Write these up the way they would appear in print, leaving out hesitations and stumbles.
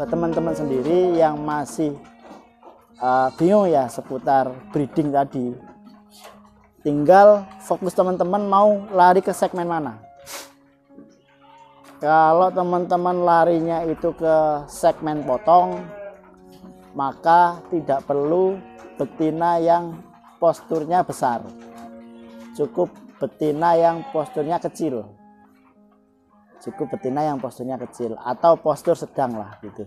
buat teman-teman sendiri yang masih bingung ya seputar breeding tadi, tinggal fokus teman-teman mau lari ke segmen mana. Kalau teman-teman larinya itu ke segmen potong, maka tidak perlu betina yang posturnya besar, cukup betina yang posturnya kecil, atau postur sedang lah gitu.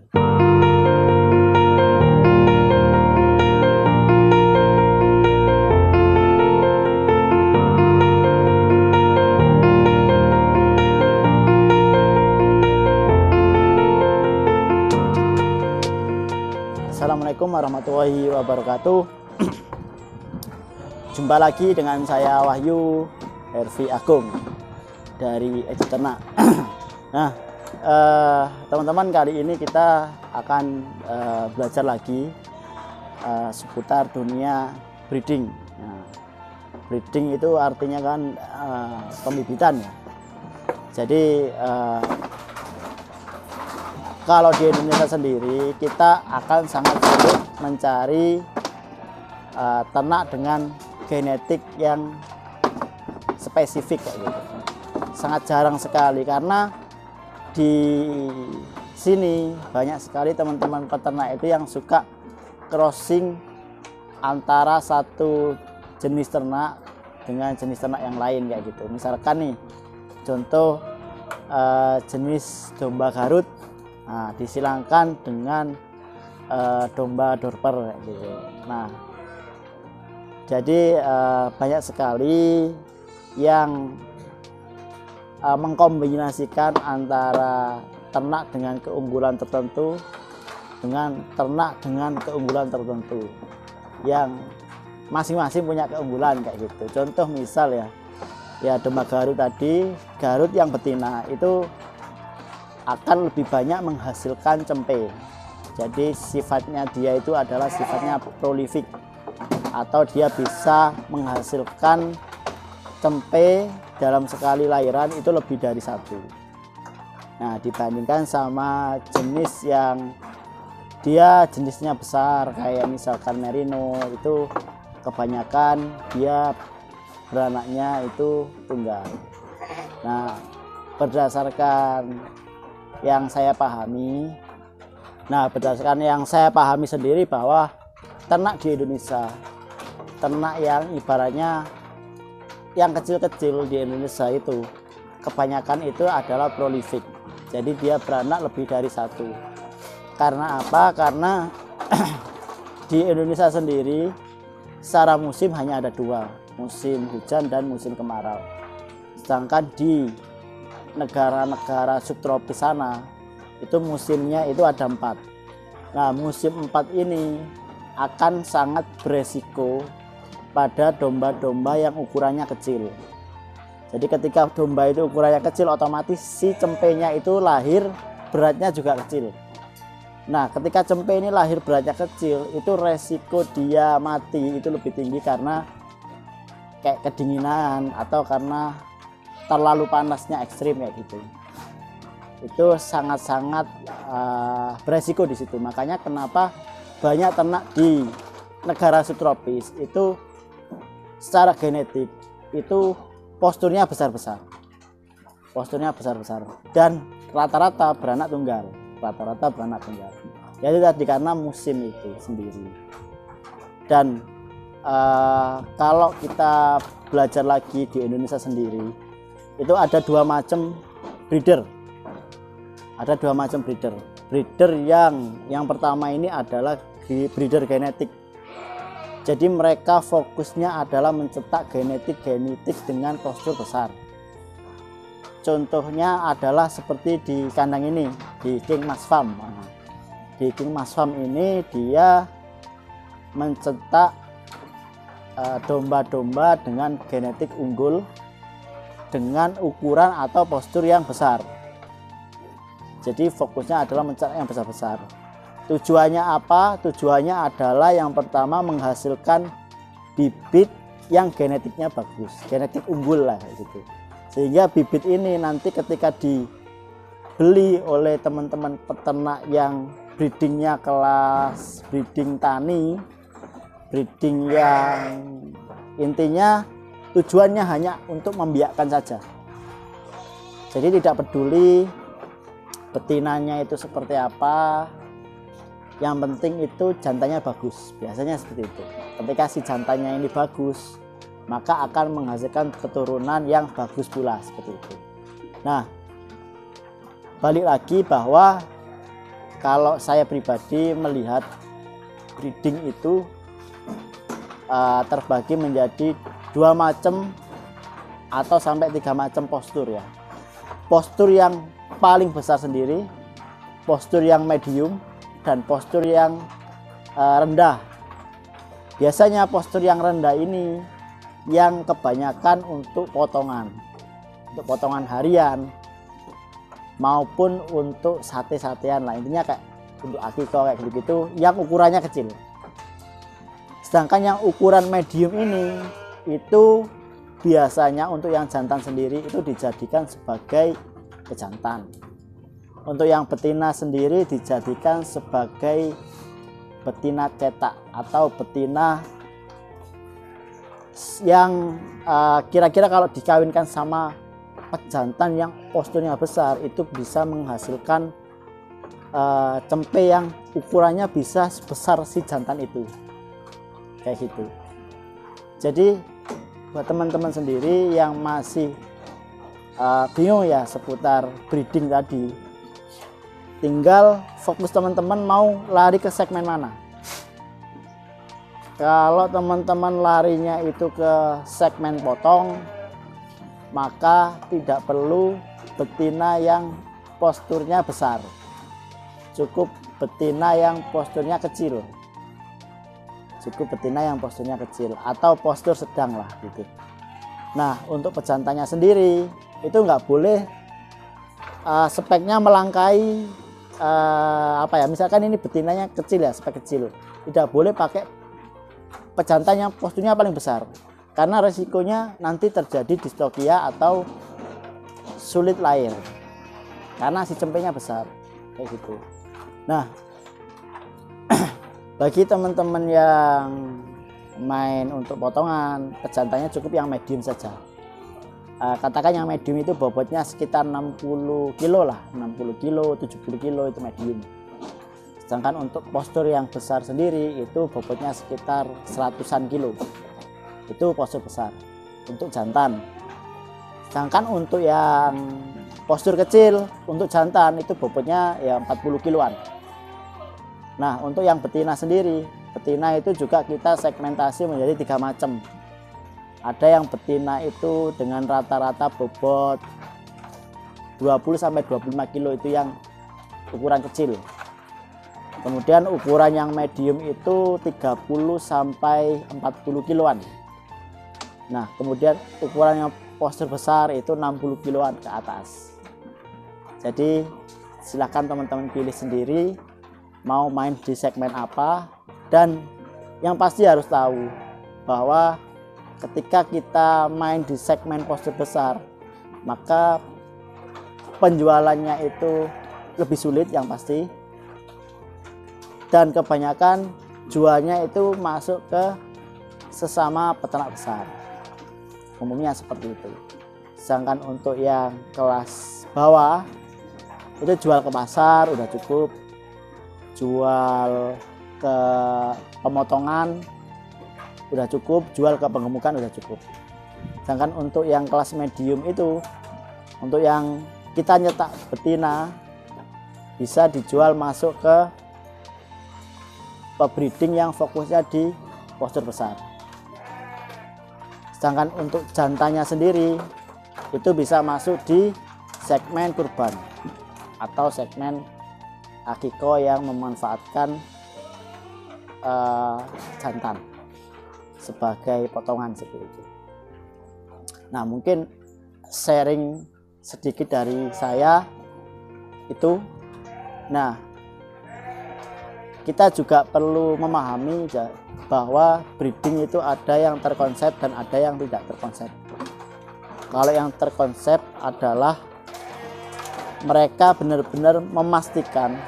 Assalamualaikum warahmatullahi wabarakatuh. Jumpa lagi dengan saya Wahyu Hervi Agung dari Edi Ternak. Nah, teman-teman, kali ini kita akan belajar lagi seputar dunia breeding. Nah, breeding itu artinya kan pembibitan ya. Jadi kalau di Indonesia sendiri kita akan sangat sulit mencari ternak dengan genetik yang spesifik kayak gitu. Sangat jarang sekali, karena di sini banyak sekali teman-teman peternak itu yang suka crossing antara satu jenis ternak dengan jenis ternak yang lain kayak gitu. Misalkan nih contoh jenis domba Garut, nah, disilangkan dengan domba Dorper gitu. Nah, jadi banyak sekali yang mengkombinasikan antara ternak dengan keunggulan tertentu dengan ternak dengan keunggulan tertentu yang masing-masing punya keunggulan kayak gitu. Contoh misal ya domba Garut tadi, Garut yang betina itu akan lebih banyak menghasilkan cempe. Jadi sifatnya dia itu adalah sifatnya prolific, atau dia bisa menghasilkan cempe dalam sekali lahiran itu lebih dari satu. Nah, dibandingkan sama jenis yang dia jenisnya besar kayak misalkan merino, itu kebanyakan dia beranaknya itu tunggal. Nah, berdasarkan yang saya pahami sendiri bahwa ternak di Indonesia, ternak yang ibaratnya yang kecil-kecil di Indonesia itu kebanyakan itu adalah prolific. Jadi dia beranak lebih dari satu. Karena apa? Karena di Indonesia sendiri secara musim hanya ada dua, musim hujan dan musim kemarau. Sedangkan di negara-negara subtropis sana itu musimnya itu ada 4. Nah, musim 4 ini akan sangat beresiko pada domba-domba yang ukurannya kecil. Jadi ketika domba itu ukurannya kecil, otomatis si cempenya itu lahir beratnya juga kecil. Nah, ketika cempe ini lahir beratnya kecil, itu resiko dia mati itu lebih tinggi karena kayak kedinginan atau karena terlalu panasnya ekstrim kayak gitu. Itu sangat-sangat beresiko di situ. Makanya kenapa banyak ternak di negara subtropis itu secara genetik itu posturnya besar-besar, dan rata-rata beranak tunggal, Jadi tadi karena musim itu sendiri. Dan kalau kita belajar lagi di Indonesia sendiri, itu ada dua macam breeder. Breeder yang pertama ini adalah breeder genetik. Jadi mereka fokusnya adalah mencetak genetik dengan postur besar. Contohnya adalah seperti di kandang ini, di King Mas Farm. Di King Mas Farm ini dia mencetak domba-domba dengan genetik unggul dengan ukuran atau postur yang besar. Jadi fokusnya adalah mencetak yang besar-besar. Tujuannya apa? Tujuannya adalah yang pertama menghasilkan bibit yang genetiknya bagus, genetik unggul lah gitu. Sehingga bibit ini nanti ketika dibeli oleh teman-teman peternak yang breedingnya kelas breeding tani, breeding yang intinya tujuannya hanya untuk membiakkan saja. Jadi tidak peduli betinanya itu seperti apa, yang penting itu jantannya bagus. Biasanya seperti itu. Ketika si jantannya ini bagus, maka akan menghasilkan keturunan yang bagus pula, seperti itu. Nah, balik lagi bahwa kalau saya pribadi melihat breeding itu terbagi menjadi 2 macam atau sampai 3 macam postur ya. Postur yang paling besar sendiri, postur yang medium, dan postur yang rendah. Biasanya postur yang rendah ini yang kebanyakan untuk potongan harian maupun untuk sate-satean lah, intinya kayak untuk akikah kayak gitu yang ukurannya kecil. Sedangkan yang ukuran medium ini itu biasanya untuk yang jantan sendiri itu dijadikan sebagai pejantan. Untuk yang betina sendiri dijadikan sebagai betina cetak atau betina yang kira-kira kalau dikawinkan sama pejantan yang posturnya besar itu bisa menghasilkan cempe yang ukurannya bisa sebesar si jantan itu, kayak gitu. Jadi buat teman-teman sendiri yang masih bingung ya seputar breeding tadi, tinggal fokus teman-teman mau lari ke segmen mana. Kalau teman-teman larinya itu ke segmen potong, maka tidak perlu betina yang posturnya besar, cukup betina yang posturnya kecil. Atau postur sedang lah gitu. Nah, untuk pejantannya sendiri itu nggak boleh speknya melangkai misalkan ini betinanya kecil ya, spek kecil, tidak boleh pakai pejantan yang posturnya paling besar, karena resikonya nanti terjadi distokia atau sulit lahir karena si cempenya besar, kayak gitu. Nah, bagi teman-teman yang main untuk potongan, pejantannya cukup yang medium saja. Katakan yang medium itu bobotnya sekitar 60 kilo lah, 60 kilo, 70 kilo itu medium. Sedangkan untuk postur yang besar sendiri itu bobotnya sekitar 100-an kilo. Itu postur besar untuk jantan. Sedangkan untuk yang postur kecil untuk jantan itu bobotnya ya 40 kiloan. Nah, untuk yang betina sendiri, betina itu juga kita segmentasi menjadi 3 macam. Ada yang betina itu dengan rata-rata bobot 20-25 kilo, itu yang ukuran kecil. Kemudian ukuran yang medium itu 30-40 kiloan. Nah, kemudian ukuran yang postur besar itu 60 kiloan ke atas. Jadi silakan teman-teman pilih sendiri mau main di segmen apa, dan yang pasti harus tahu bahwa ketika kita main di segmen postur besar maka penjualannya itu lebih sulit yang pasti, dan kebanyakan jualnya itu masuk ke sesama peternak besar, umumnya seperti itu. Sedangkan untuk yang kelas bawah itu jual ke pasar udah cukup, jual ke pemotongan udah cukup, jual ke penggemukan udah cukup. Sedangkan untuk yang kelas medium itu, untuk yang kita nyetak betina, bisa dijual masuk ke pebreeding yang fokusnya di postur besar. Sedangkan untuk jantannya sendiri itu bisa masuk di segmen kurban atau segmen akikah yang memanfaatkan jantan sebagai potongan seperti itu. Nah, mungkin sharing sedikit dari saya itu. Nah, kita juga perlu memahami bahwa breeding itu ada yang terkonsep dan ada yang tidak terkonsep. Kalau yang terkonsep adalah mereka benar-benar memastikan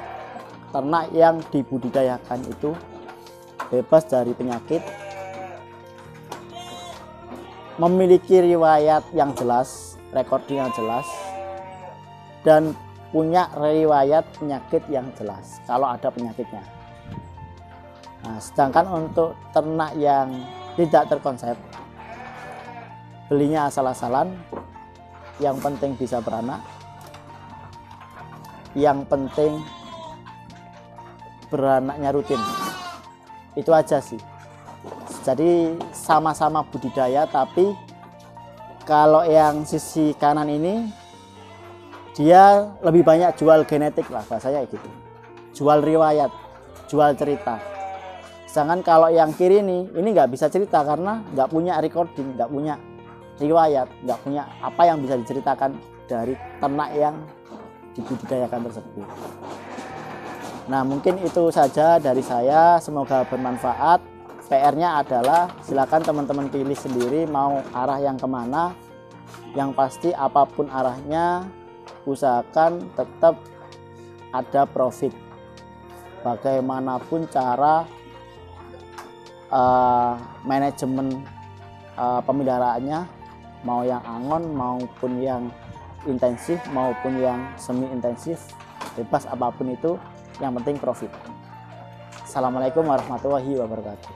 ternak yang dibudidayakan itu bebas dari penyakit, memiliki riwayat yang jelas, recording yang jelas, dan punya riwayat penyakit yang jelas kalau ada penyakitnya. Nah, sedangkan untuk ternak yang tidak terkonsep, belinya asal-asalan, yang penting bisa beranak, yang penting beranaknya rutin, itu aja sih. Jadi sama-sama budidaya, tapi kalau yang sisi kanan ini dia lebih banyak jual genetik lah, bahasanya gitu, jual riwayat, jual cerita. Sedangkan kalau yang kiri ini nggak bisa cerita karena nggak punya recording, nggak punya riwayat, nggak punya apa yang bisa diceritakan dari ternak yang dibudidayakan tersebut. Nah, mungkin itu saja dari saya, semoga bermanfaat. PR-nya adalah silakan teman-teman pilih sendiri mau arah yang kemana. Yang pasti apapun arahnya, usahakan tetap ada profit. Bagaimanapun cara manajemen pemeliharaannya, mau yang angon maupun yang intensif maupun yang semi intensif, bebas apapun itu, yang penting profit. Assalamualaikum warahmatullahi wabarakatuh.